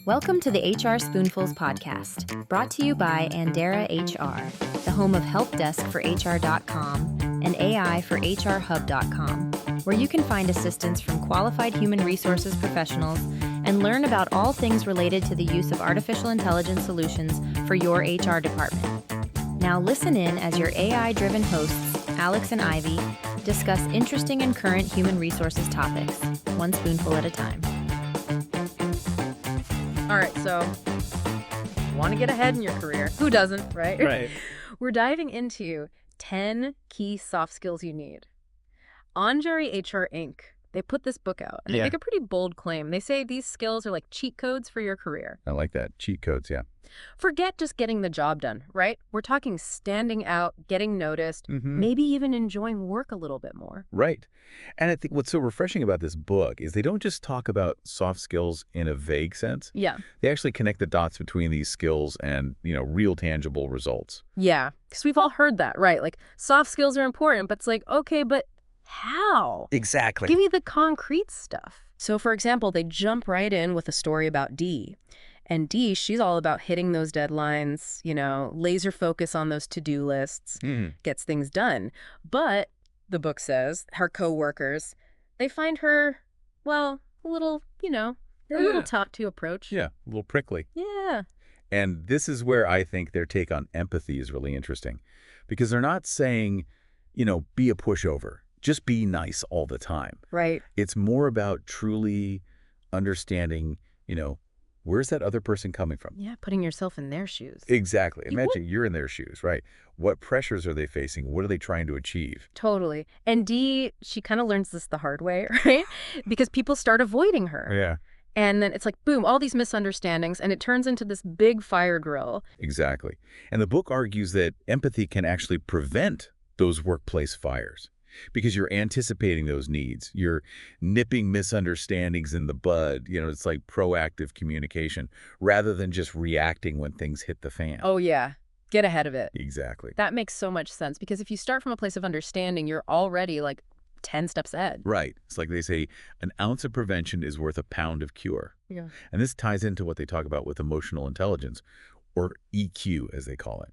Welcome to the HR Spoonfuls podcast, brought to you by Andera HR, the home of Help Desk for HR.com and AI for HRHub.com, where you can find assistance from qualified human resources professionals and learn about all things related to the use of artificial intelligence solutions for your HR department. Now listen in as your AI-driven hosts, Alex and Ivy, discuss interesting and current human resources topics, one spoonful at a time. All right, so want to get ahead in your career. Who doesn't, right? Right. We're diving into 10 key soft skills you need. On Jerry HR Inc., they put this book out, and they make a pretty bold claim. They say these skills are like cheat codes for your career. I like that. Cheat codes, yeah. Forget just getting the job done, right? We're talking standing out, getting noticed, maybe even enjoying work a little bit more. Right. And I think what's so refreshing about this book is they don't just talk about soft skills in a vague sense. Yeah. They actually connect the dots between these skills and, real tangible results. Yeah, because we've all heard that, right? Like, soft skills are important, but it's like, okay, but how? Exactly. Give me the concrete stuff. So, for example, they jump right in with a story about Dee. And Dee, she's all about hitting those deadlines, laser focus on those to-do lists, gets things done. But, the book says, her coworkers, they find her, well, a little, a little tough to approach. Yeah, a little prickly. Yeah. And this is where I think their take on empathy is really interesting. Because they're not saying, be a pushover. Just be nice all the time. Right. It's more about truly understanding, where's that other person coming from? Yeah, putting yourself in their shoes. Exactly. Imagine you're in their shoes, right? What pressures are they facing? What are they trying to achieve? Totally. And Dee, she kind of learns this the hard way, right? Because people start avoiding her. Yeah. And then it's like, boom, all these misunderstandings, and it turns into this big fire drill. Exactly. And the book argues that empathy can actually prevent those workplace fires. Because you're anticipating those needs. You're nipping misunderstandings in the bud. It's like proactive communication rather than just reacting when things hit the fan. Oh, yeah. Get ahead of it. Exactly. That makes so much sense because if you start from a place of understanding, you're already like 10 steps ahead. Right. It's like they say, an ounce of prevention is worth a pound of cure. Yeah. And this ties into what they talk about with emotional intelligence, or EQ as they call it.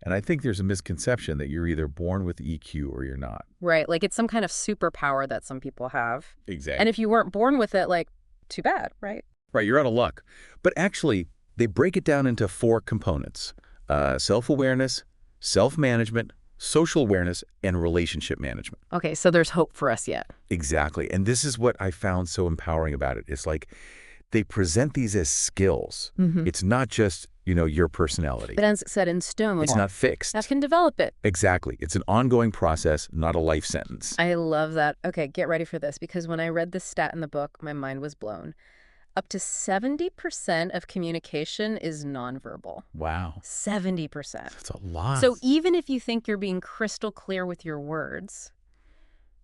And I think there's a misconception that you're either born with EQ or you're not. Right. Like it's some kind of superpower that some people have. Exactly. And if you weren't born with it, like, too bad, right? Right. You're out of luck. But actually, they break it down into 4 components. Self-awareness, self-management, social awareness, and relationship management. Okay. So there's hope for us yet. Exactly. And this is what I found so empowering about it. It's like they present these as skills. It's not just your personality. But as set in stone. It's not fixed. That can develop it. Exactly. It's an ongoing process, not a life sentence. I love that. Okay, get ready for this, because when I read this stat in the book, my mind was blown. Up to 70% of communication is nonverbal. Wow. 70%. That's a lot. So even if you think you're being crystal clear with your words,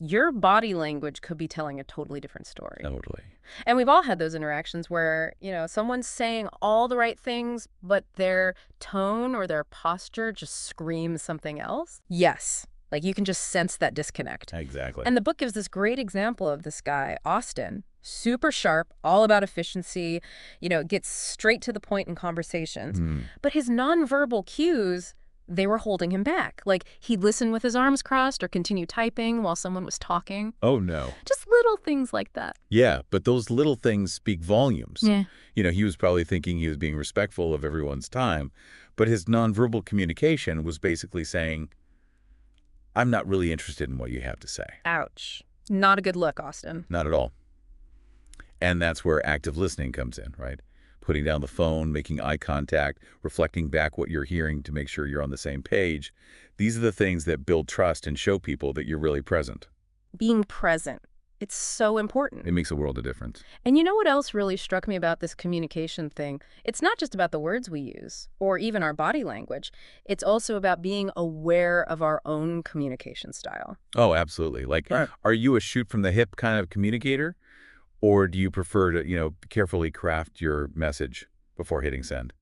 your body language could be telling a totally different story. Totally. And we've all had those interactions where, someone's saying all the right things, but their tone or their posture just screams something else. Yes. Like you can just sense that disconnect. Exactly. And the book gives this great example of this guy, Austin, super sharp, all about efficiency, gets straight to the point in conversations. But his nonverbal cues, they were holding him back. Like he'd listen with his arms crossed or continue typing while someone was talking. Oh, no. Just little things like that. Yeah, but those little things speak volumes. Yeah. He was probably thinking he was being respectful of everyone's time, but his nonverbal communication was basically saying, I'm not really interested in what you have to say. Ouch. Not a good look, Austin. Not at all. And that's where active listening comes in, right? Putting down the phone, making eye contact, reflecting back what you're hearing to make sure you're on the same page. These are the things that build trust and show people that you're really present. Being present. It's so important. It makes a world of difference. And you know what else really struck me about this communication thing? It's not just about the words we use or even our body language. It's also about being aware of our own communication style. Oh, absolutely. Like, are you a shoot from the hip kind of communicator? Or do you prefer to, carefully craft your message before hitting send?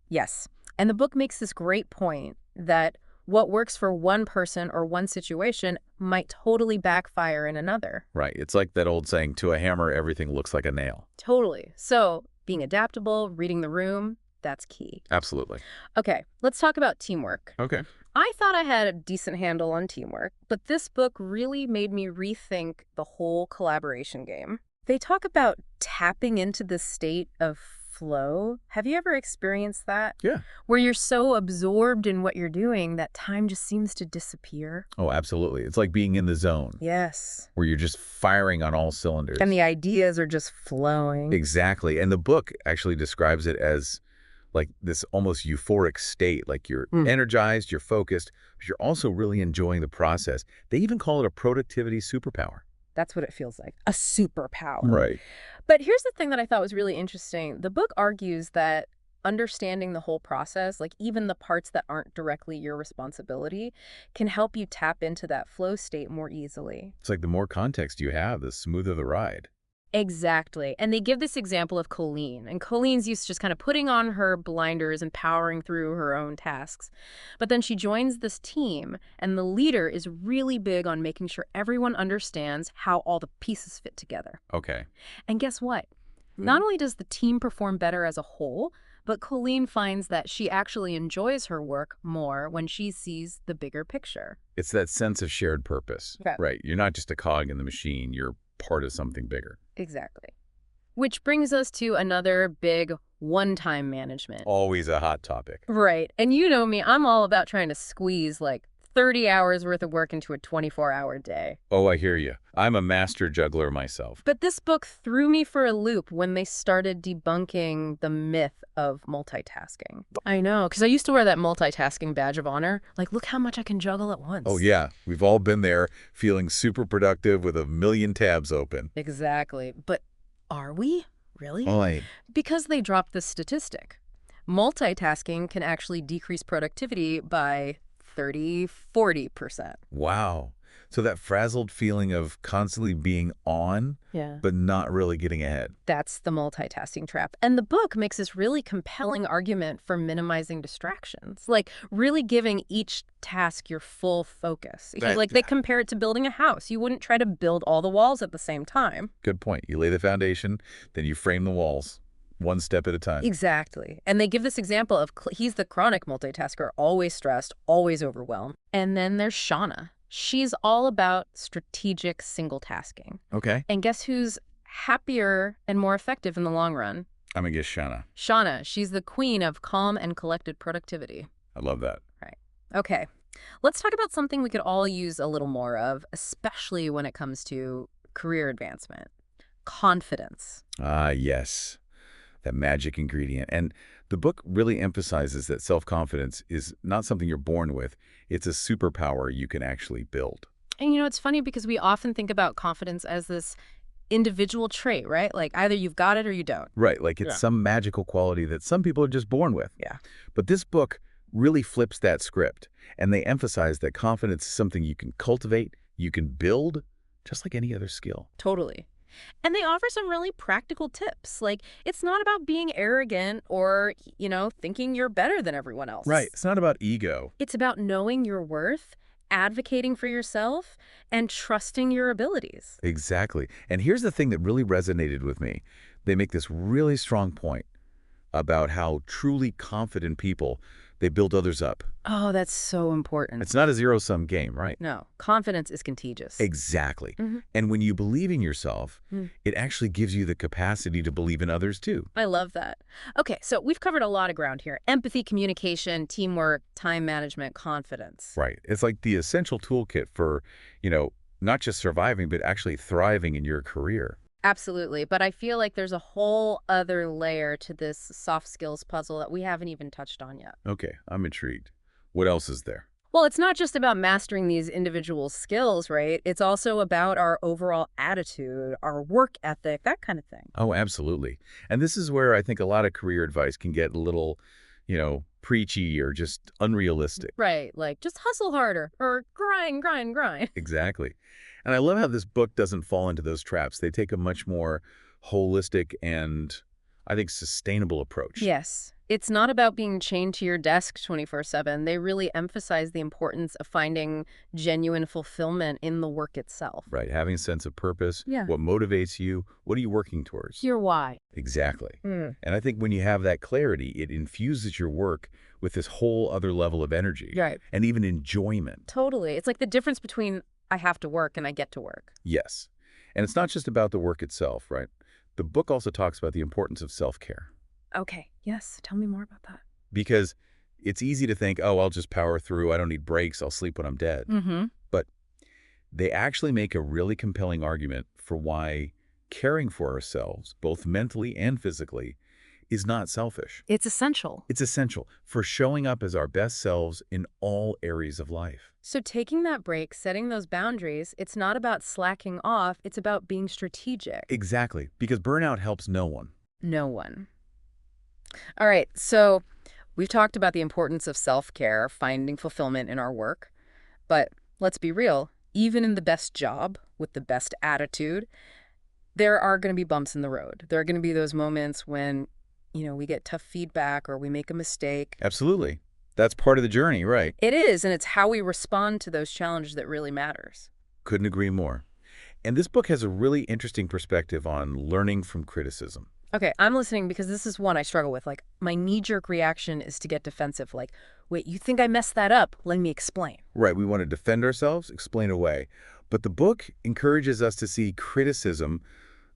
Yes. And the book makes this great point that what works for one person or one situation might totally backfire in another. Right. It's like that old saying, to a hammer, everything looks like a nail. Totally. So being adaptable, reading the room, that's key. Absolutely. Okay, let's talk about teamwork. Okay. I thought I had a decent handle on teamwork, but this book really made me rethink the whole collaboration game. They talk about tapping into the state of flow. Have you ever experienced that? Yeah. Where you're so absorbed in what you're doing that time just seems to disappear. Oh, absolutely. It's like being in the zone Yes. where you're just firing on all cylinders. And the ideas are just flowing. Exactly. And the book actually describes it as like this almost euphoric state, like you're energized, you're focused, but you're also really enjoying the process. They even call it a productivity superpower. That's what it feels like, a superpower. Right. But here's the thing that I thought was really interesting. The book argues that understanding the whole process, like even the parts that aren't directly your responsibility, can help you tap into that flow state more easily. It's like the more context you have, the smoother the ride. Exactly. And they give this example of Colleen. And Colleen's used to just kind of putting on her blinders and powering through her own tasks. But then she joins this team, and the leader is really big on making sure everyone understands how all the pieces fit together. Okay. And guess what? Not only does the team perform better as a whole, but Colleen finds that she actually enjoys her work more when she sees the bigger picture. It's that sense of shared purpose. Okay. Right. You're not just a cog in the machine. You're part of something bigger. Exactly. Which brings us to another big one-time management. Always a hot topic. Right. And you know me, I'm all about trying to squeeze like 30 hours worth of work into a 24-hour day. Oh, I hear you. I'm a master juggler myself. But this book threw me for a loop when they started debunking the myth of multitasking. I know, because I used to wear that multitasking badge of honor. Like, look how much I can juggle at once. Oh, yeah. We've all been there, feeling super productive with a million tabs open. Exactly. But are we? Really? Oy. Because they dropped this statistic. Multitasking can actually decrease productivity by 30–40%. Wow. So that frazzled feeling of constantly being on, but not really getting ahead. That's the multitasking trap. And the book makes this really compelling argument for minimizing distractions, like really giving each task your full focus. Like they compare it to building a house. You wouldn't try to build all the walls at the same time. Good point. You lay the foundation, then you frame the walls. One step at a time. Exactly. And they give this example of he's the chronic multitasker, always stressed, always overwhelmed. And then there's Shauna. She's all about strategic single tasking. Okay. And guess who's happier and more effective in the long run? I'm going to guess Shauna. Shauna. She's the queen of calm and collected productivity. I love that. Right. Okay. Let's talk about something we could all use a little more of, especially when it comes to career advancement. Confidence. Ah, yes. That magic ingredient. And the book really emphasizes that self-confidence is not something you're born with. It's a superpower you can actually build. And you know, it's funny because we often think about confidence as this individual trait, right? Like either you've got it or you don't. Right. Like it's some magical quality that some people are just born with. Yeah. But this book really flips that script. And they emphasize that confidence is something you can cultivate, you can build, just like any other skill. Totally. And they offer some really practical tips. Like, it's not about being arrogant or, you know, thinking you're better than everyone else. Right. It's not about ego. It's about knowing your worth, advocating for yourself, and trusting your abilities. Exactly. And here's the thing that really resonated with me. They make this really strong point about how truly confident people, they build others up. Oh, that's so important. It's not a zero-sum game, right? No, confidence is contagious. Exactly. And when you believe in yourself, it actually gives you the capacity to believe in others too. I love that. Okay, so we've covered a lot of ground here. Empathy, communication, teamwork, time management, confidence. Right. It's like the essential toolkit for, you know, not just surviving, but actually thriving in your career. Absolutely. But I feel like there's a whole other layer to this soft skills puzzle that we haven't even touched on yet. Okay, I'm intrigued. What else is there? Well, it's not just about mastering these individual skills, right? It's also about our overall attitude, our work ethic, that kind of thing. Oh, absolutely. And this is where I think a lot of career advice can get a little, you know, preachy or just unrealistic. Right. Like, just hustle harder or grind, grind, grind. Exactly. And I love how this book doesn't fall into those traps. They take a much more holistic and I think, sustainable approach. Yes. It's not about being chained to your desk 24/7. They really emphasize the importance of finding genuine fulfillment in the work itself. Right. Having a sense of purpose. Yeah. What motivates you? What are you working towards? Your why. Exactly. Mm. And I think when you have that clarity, it infuses your work with this whole other level of energy. Right. And even enjoyment. Totally. It's like the difference between I have to work and I get to work. Yes. And it's not just about the work itself, right? The book also talks about the importance of self-care. Okay. Yes. Tell me more about that. Because it's easy to think, oh, I'll just power through. I don't need breaks. I'll sleep when I'm dead. Mm-hmm. But they actually make a really compelling argument for why caring for ourselves, both mentally and physically, is not selfish. It's essential. It's essential for showing up as our best selves in all areas of life. So taking that break, setting those boundaries, it's not about slacking off. It's about being strategic. Exactly. Because burnout helps no one. No one. All right. So we've talked about the importance of self-care, finding fulfillment in our work. But let's be real. Even in the best job, with the best attitude, there are going to be bumps in the road. There are going to be those moments when, we get tough feedback or we make a mistake. Absolutely. That's part of the journey, right? It is, and it's how we respond to those challenges that really matters. Couldn't agree more. And this book has a really interesting perspective on learning from criticism. Okay, I'm listening because this is one I struggle with. Like, my knee-jerk reaction is to get defensive. Like, wait, you think I messed that up? Let me explain. Right, we want to defend ourselves, explain away. But the book encourages us to see criticism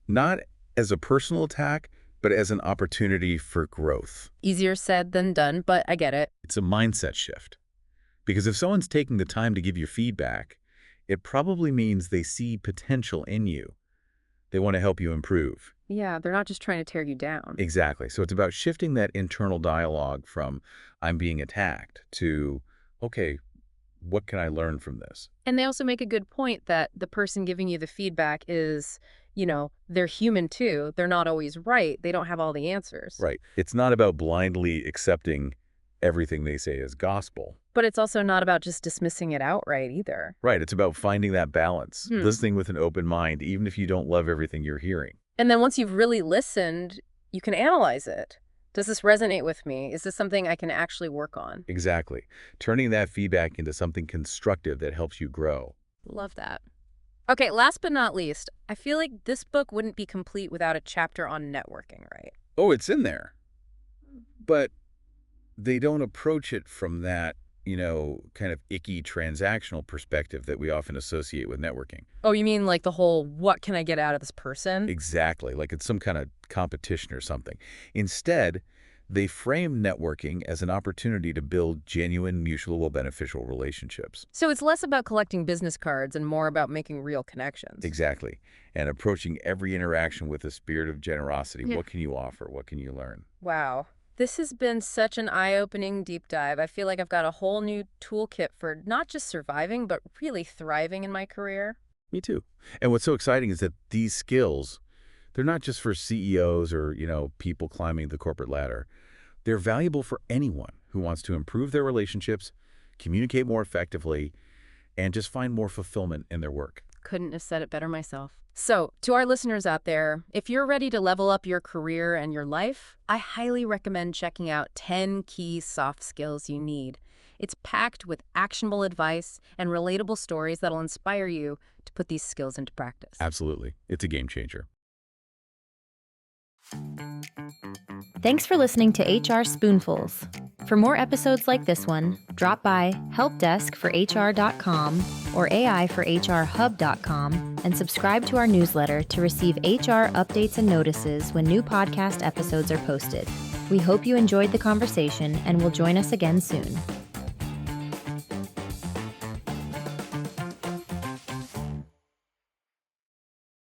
not as a personal attack, but as an opportunity for growth. Easier said than done, but I get it. It's a mindset shift. Because if someone's taking the time to give you feedback, it probably means they see potential in you. They want to help you improve. Yeah, they're not just trying to tear you down. Exactly. So it's about shifting that internal dialogue from I'm being attacked to, okay, what can I learn from this? And they also make a good point that the person giving you the feedback is, they're human too. They're not always right. They don't have all the answers. Right. It's not about blindly accepting everything they say as gospel. But it's also not about just dismissing it outright either. Right. It's about finding that balance, listening with an open mind, even if you don't love everything you're hearing. And then once you've really listened, you can analyze it. Does this resonate with me? Is this something I can actually work on? Exactly. Turning that feedback into something constructive that helps you grow. Love that. Okay, last but not least, I feel like this book wouldn't be complete without a chapter on networking, right? Oh, it's in there. But they don't approach it from that, kind of icky transactional perspective that we often associate with networking. Oh, you mean like the whole, what can I get out of this person? Exactly, like it's some kind of competition or something. Instead, they frame networking as an opportunity to build genuine, mutual beneficial relationships. So it's less about collecting business cards and more about making real connections. Exactly. And approaching every interaction with a spirit of generosity. Yeah. What can you offer? What can you learn? Wow. This has been such an eye-opening deep dive. I feel like I've got a whole new toolkit for not just surviving, but really thriving in my career. Me too. And what's so exciting is that these skills, they're not just for CEOs or, people climbing the corporate ladder. They're valuable for anyone who wants to improve their relationships, communicate more effectively, and just find more fulfillment in their work. Couldn't have said it better myself. So, to our listeners out there, if you're ready to level up your career and your life, I highly recommend checking out 10 Key Soft Skills You Need. It's packed with actionable advice and relatable stories that'll inspire you to put these skills into practice. Absolutely. It's a game changer. Thanks for listening to HR Spoonfuls. For more episodes like this one, drop by helpdeskforhr.com or AIforHRhub.com and subscribe to our newsletter to receive HR updates and notices when new podcast episodes are posted. We hope you enjoyed the conversation and will join us again soon.